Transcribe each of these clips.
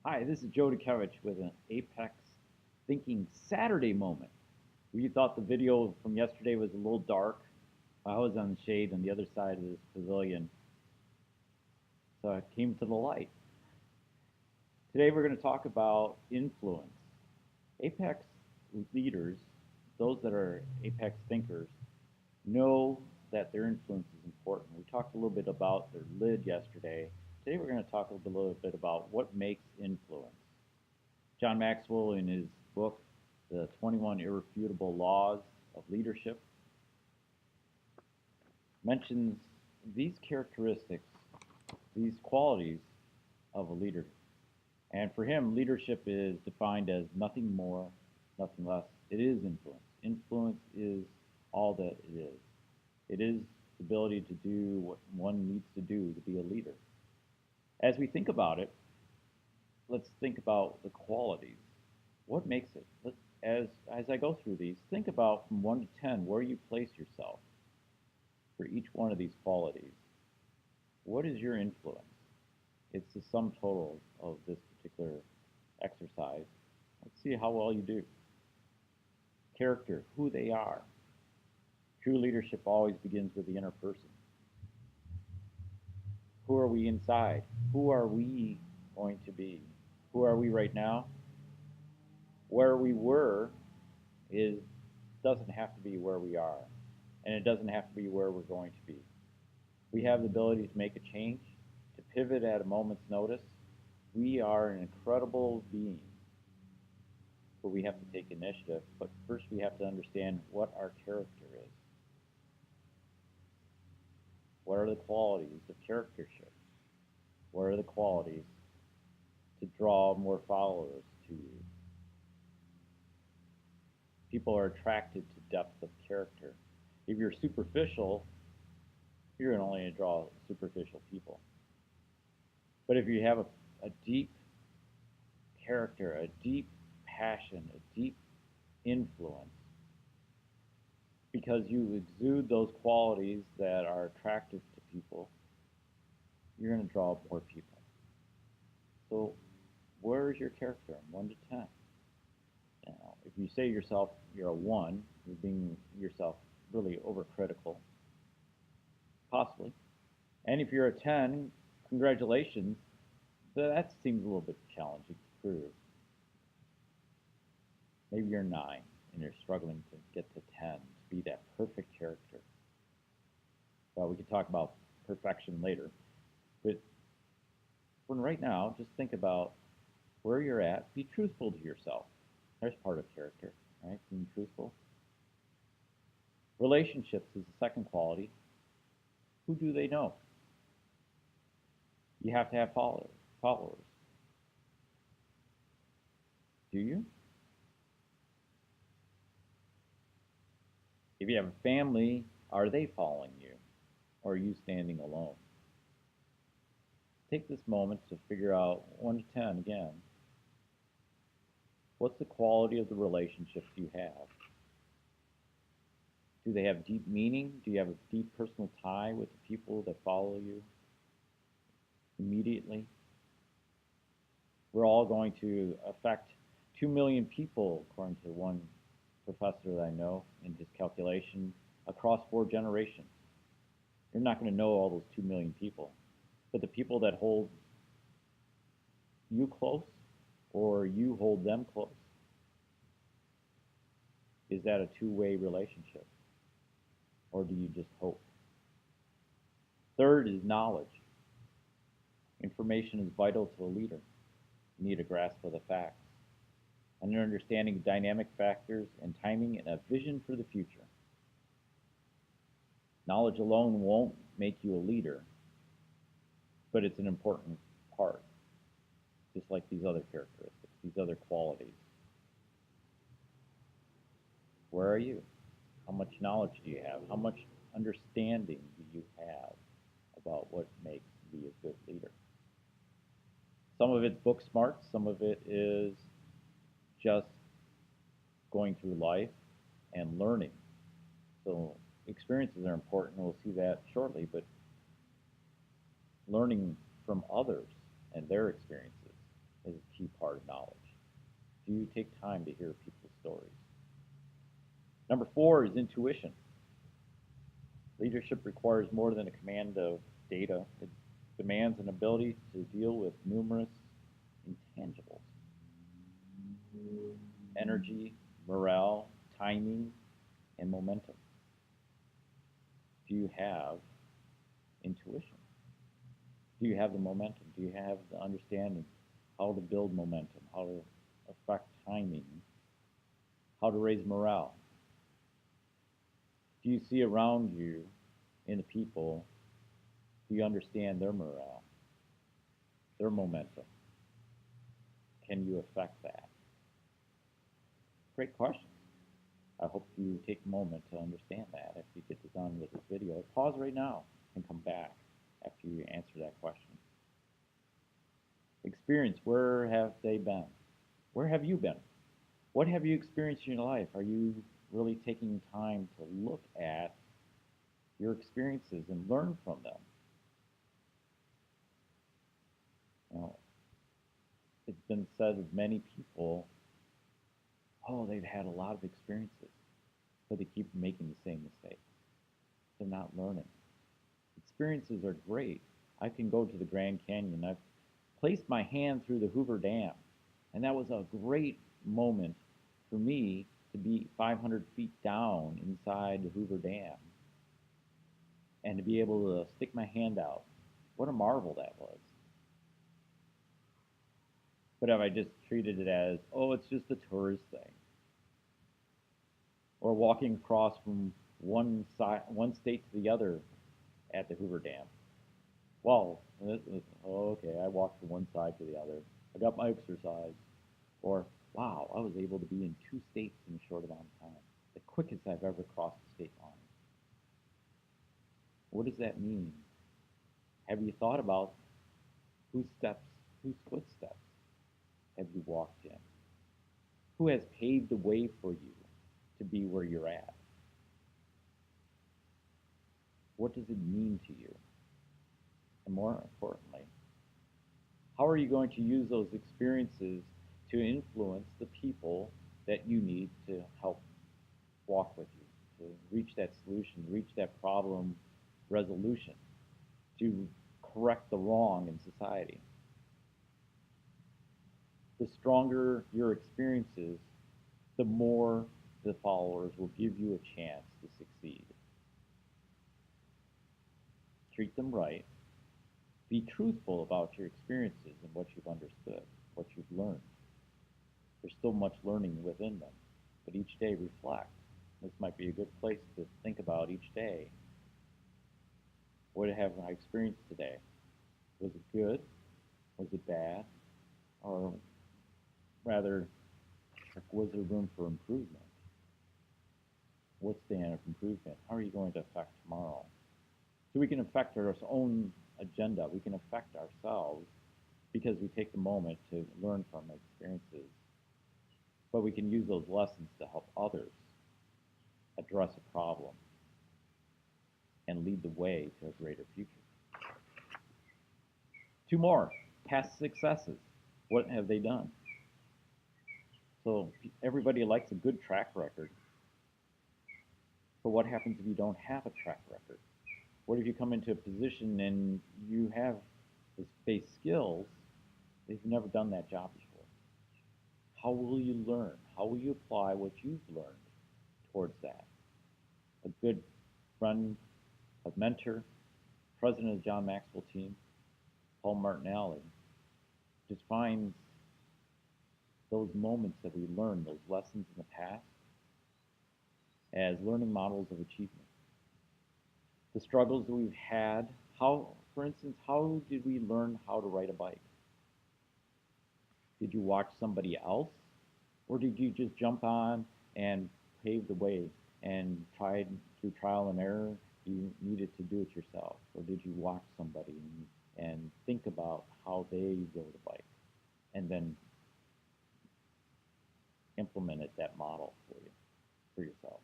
Hi, this is Joe Dutkiewicz with an Apex Thinking Saturday moment. We thought the video from yesterday was a little dark. I was on the shade on the other side of this pavilion, so I came to the light. Today we're going to talk about influence. Apex leaders, those that are apex thinkers, know that their influence is important. We talked a little bit about their lid yesterday. Today we're going to talk a little bit about what makes influence. John Maxwell, in his book, The 21 Irrefutable Laws of Leadership, mentions these characteristics, these qualities of a leader. And for him, leadership is defined as nothing more, nothing less. It is influence. Influence is all that it is. It is the ability to do what one needs to do to be a leader. As we think about it, let's think about the qualities. What makes it? As I go through these, think about from 1 to 10 where you place yourself for each one of these qualities. What is your influence? It's the sum total of this particular exercise. Let's see how well you do. Character, who they are. True leadership always begins with the inner person. Who are we inside? Who are we going to be? Who are we right now? Where we were doesn't have to be where we are, and it doesn't have to be where we're going to be. We have the ability to make a change, to pivot at a moment's notice. We are an incredible being, but we have to take initiative. But first we have to understand what our character is. What are the qualities of charactership? What are the qualities to draw more followers to you? People are attracted to depth of character. If you're superficial, you're only going to draw superficial people. But if you have a deep character, a deep passion, a deep influence, because you exude those qualities that are attractive to people, you're going to draw more people. So where is your character? 1 to 10. Now, if you say yourself you're a 1, you're being yourself really overcritical, possibly. And if you're a 10, congratulations, that seems a little bit challenging to prove. Maybe you're 9 and you're struggling to get to 10, to be that perfect character. Well, we could talk about perfection later, but for right now, just think about where you're at. Be truthful to yourself. There's part of character, right? Being truthful. Relationships is the second quality. Who do they know? You have to have followers. Do you? If you have a family, are they following you? Or are you standing alone? Take this moment to figure out 1 to 10 again. What's the quality of the relationships you have? Do they have deep meaning? Do you have a deep personal tie with the people that follow you immediately? We're all going to affect 2 million people, according to one professor that I know in his calculation, across 4 generations. You're not going to know all those 2 million people, but the people that hold you close or you hold them close, is that a two-way relationship? Or do you just hope? Third is knowledge. Information is vital to a leader. You need a grasp of the facts, an understanding of dynamic factors and timing, and a vision for the future. Knowledge alone won't make you a leader, but it's an important part, just like these other characteristics, these other qualities. Where are you? How much knowledge do you have? How much understanding do you have about what makes me a good leader? Some of it's book smart, some of it is just going through life and learning. So experiences are important, we'll see that shortly, but learning from others and their experiences is Number 4 is intuition. Leadership requires more than a command of data. It demands an ability to deal with numerous intangibles. Energy, morale, timing, and momentum. Do you have intuition? Do you have the momentum? Do you have the understanding how to build momentum, how to affect timing, how to raise morale? Do you see around you in the people, do you understand their morale, their momentum? Can you affect that? Great question. I hope you take a moment to understand that if you get done with this video. Pause right now and come back after you answer that question. Experience, where have they been? Where have you been? What have you experienced in your life? Are you really taking time to look at your experiences and learn from them? You know, it's been said of many people, oh, they've had a lot of experiences, but they keep making the same mistakes. They're not learning. Experiences are great. I can go to the Grand Canyon. I've placed my hand through the Hoover Dam, and that was a great moment for me to be 500 feet down inside the Hoover Dam and to be able to stick my hand out. What a marvel that was. But have I just treated it as, oh, it's just a tourist thing? Or walking across from one state to the other at the Hoover Dam. Well, okay, I walked from one side to the other. I got my exercise. Or, wow, I was able to be in 2 states in a short amount of time. The quickest I've ever crossed the state line. What does that mean? Have you thought about whose footsteps have you walked in? Who has paved the way for you to be where you're at? What does it mean to you? And more importantly, how are you going to use those experiences to influence the people that you need to help walk with you, to reach that solution, reach that problem resolution, to correct the wrong in society? The stronger your experiences, the more the followers will give you a chance to succeed. Treat them right. Be truthful about your experiences and what you've understood, what you've learned. There's still much learning within them, but each day reflect. This might be a good place to think about each day. What have I experienced today? Was it good? Was it bad? Or rather, was there room for improvement? What's the end of improvement? How are you going to affect tomorrow? So we can affect our own agenda. We can affect ourselves because we take the moment to learn from experiences. But we can use those lessons to help others address a problem and lead the way to a greater future. 2 more, past successes. What have they done? So everybody likes a good track record. But what happens if you don't have a track record? What if you come into a position and you have the base skills, but you've never done that job before? How will you learn? How will you apply what you've learned towards that? A good friend, a mentor, president of the John Maxwell team, Paul Martinelli, defines those moments that we learn, those lessons in the past, as learning models of achievement. The struggles that we've had, for instance, how did we learn how to ride a bike? Did you watch somebody else? Or did you just jump on and pave the way and tried through trial and error, you needed to do it yourself? Or did you watch somebody and think about how they rode a bike and then implemented that model for yourself?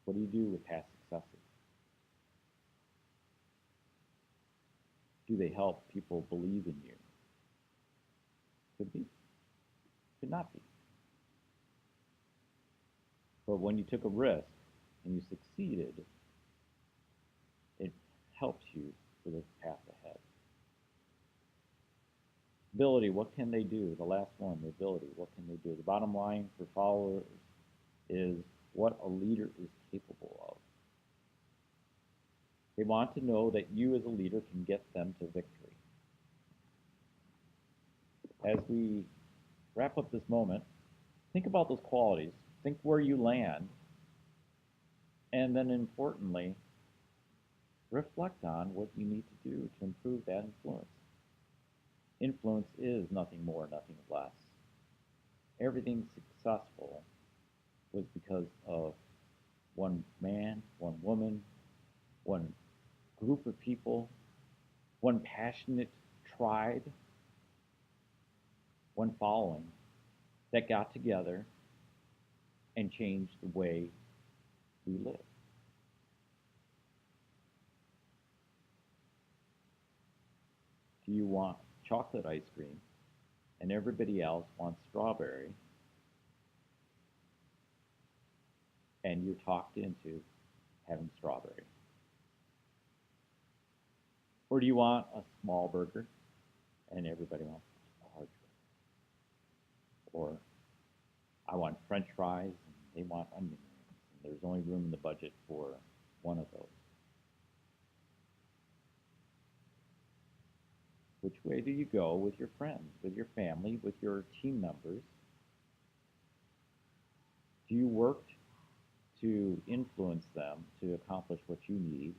What do you do with past successes? Do they help people believe in you? Could be. Could not be. But when you took a risk and you succeeded, it helps you for the path ahead. Ability, what can they do? The last one, the ability, what can they do? The bottom line for followers is what a leader is capable of. They want to know that you as a leader can get them to victory. As we wrap up this moment, think about those qualities. Think where you land. And then importantly, reflect on what you need to do to improve that influence. Influence is nothing more, nothing less. Everything successful was because of one man, one woman, one group of people, one passionate tribe, one following that got together and changed the way we live. Do you want chocolate ice cream and everybody else wants strawberry, and you're talked into having strawberry? Or do you want a small burger and everybody wants a large burger? Or I want French fries and they want onion rings, and there's only room in the budget for one of those. Which way do you go with your friends, with your family, with your team members? Do you work to influence them to accomplish what you need?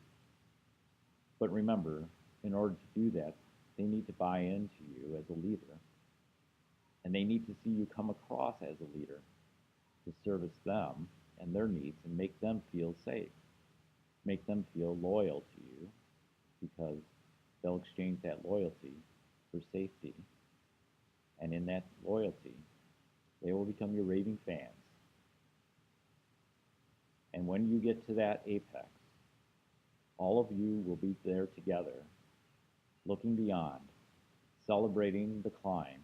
But remember, in order to do that, they need to buy into you as a leader. And they need to see you come across as a leader to service them and their needs and make them feel safe, make them feel loyal to you, because they'll exchange that loyalty for safety. And in that loyalty, they will become your raving fans. And when you get to that apex, all of you will be there together, looking beyond, celebrating the climb,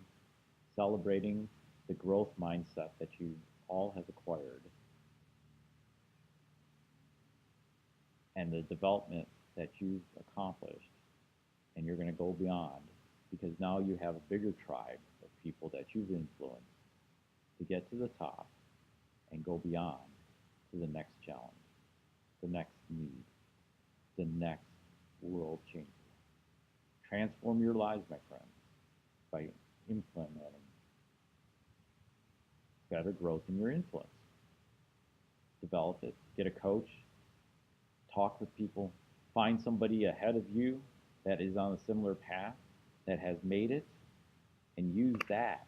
celebrating the growth mindset that you all have acquired, and the development that you've accomplished. And you're going to go beyond, because now you have a bigger tribe of people that you've influenced to get to the top and go beyond to the next challenge, the next need, the next world changer. Transform your lives, my friends, by implementing better growth in your influence. Develop it, get a coach, talk with people, find somebody ahead of you that is on a similar path, that has made it, and use that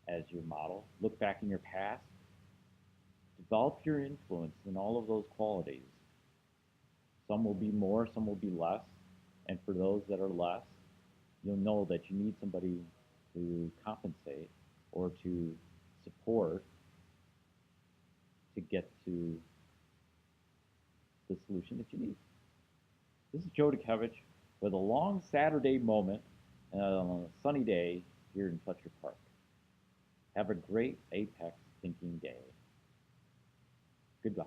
as your model. Look back in your past, develop your influence in all of those qualities. Some will be more, some will be less, and for those that are less, you'll know that you need somebody to compensate or to support to get to the solution that you need. This is Joe Dutkiewicz with a long Saturday moment on a sunny day here in Fletcher Park. Have a great Apex Thinking Day. Goodbye.